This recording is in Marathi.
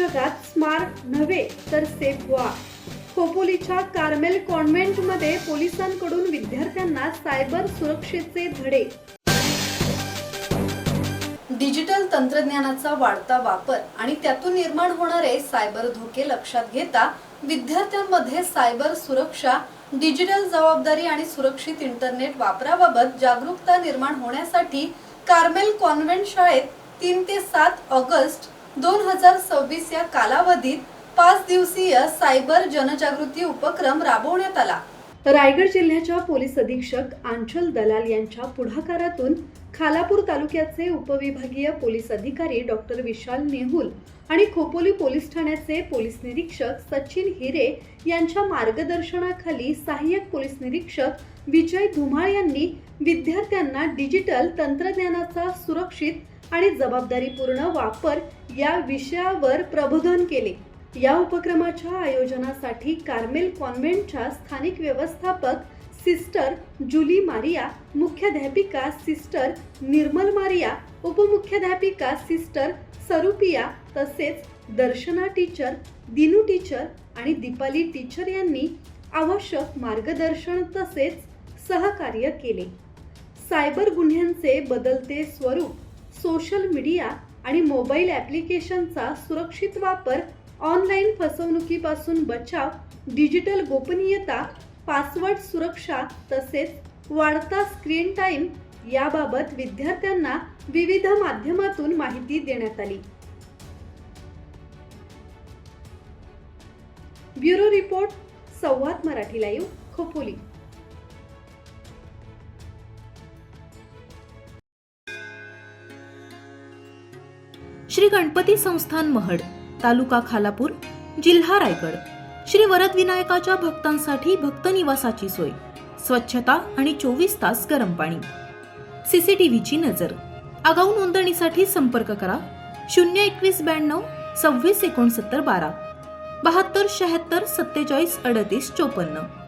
जगात स्मार्ट नव्हे तर सेफ व्हा. खोपोलीच्या कार्मेल कॉन्व्हेंटमध्ये पोलिसांकडून विद्यार्थ्यांना सायबर सुरक्षेचे धडे. डिजिटल तंत्रज्ञानाचा वाढता वापर आणि त्यातून निर्माण होणारे सायबर धोके लक्षात घेता विद्यार्थ्यांमध्ये सायबर सुरक्षा, डिजिटल जबाबदारी आणि सुरक्षित इंटरनेट वापराबाबत जागरूकता निर्माण होण्यासाठी कार्मेल कॉन्व्हेंट शाळेत 3 ते 7 ऑगस्ट 2026 या कालावधीत 5 दिवसीय सायबर जनजागृती उपक्रम राबवण्यात आला. रायगड जिल्ह्याच्या पोलीस अधीक्षक आंचल दलाल यांच्या पुढाकारातून खालापूर तालुक्याचे उपविभागीय पोलीस अधिकारी डॉक्टर विशाल नेहुल आणि खोपोली पोलीस ठाण्याचे पोलीस निरीक्षक सचिन हिरे यांच्या मार्गदर्शनाखाली सहाय्यक पोलीस निरीक्षक विजय धुमाळ यांनी विद्यार्थ्यांना डिजिटल तंत्रज्ञानाचा सुरक्षित आणि जबाबदारीपूर्ण वापर या विषयावर प्रबोधन केले. या उपक्रमाच्या आयोजनासाठी कार्मेल कॉन्व्हेंटच्या स्थानिक व्यवस्थापक सिस्टर जुली मारिया, मुख्याध्यापिका सिस्टर निर्मल मारिया, उपमुख्याध्यापिका सिस्टर सरुपिया तसेच दर्शना टीचर, दिनू टीचर आणि दीपाली टीचर यांनी आवश्यक मार्गदर्शन तसेच सहकार्य केले. सायबर गुन्ह्यांचे बदलते स्वरूप, सोशल मीडिया आणि मोबाईल ॲप्लिकेशनचा सुरक्षित वापर, ऑनलाईन फसवणुकीपासून बचाव, डिजिटल गोपनीयता, पासवर्ड सुरक्षा तसेच वाढता स्क्रीन टाइम याबाबत विद्यार्थ्यांना विविध माध्यमातून माहिती देण्यात आली. ब्युरो रिपोर्ट, संवाद मराठी लाईव्ह, खोपोली. श्री गणपती संस्थान महड, तालुका खालापूर, जिल्हा रायगड. श्री वरद विनायकाच्या भक्तांसाठी भक्त निवासाची सोय, स्वच्छता आणि 24 तास गरम पाणी. सीसीटीव्हीची नजर. आगाऊ नोंदणीसाठी संपर्क करा 02192 26 69 12 72 76 47 38 54.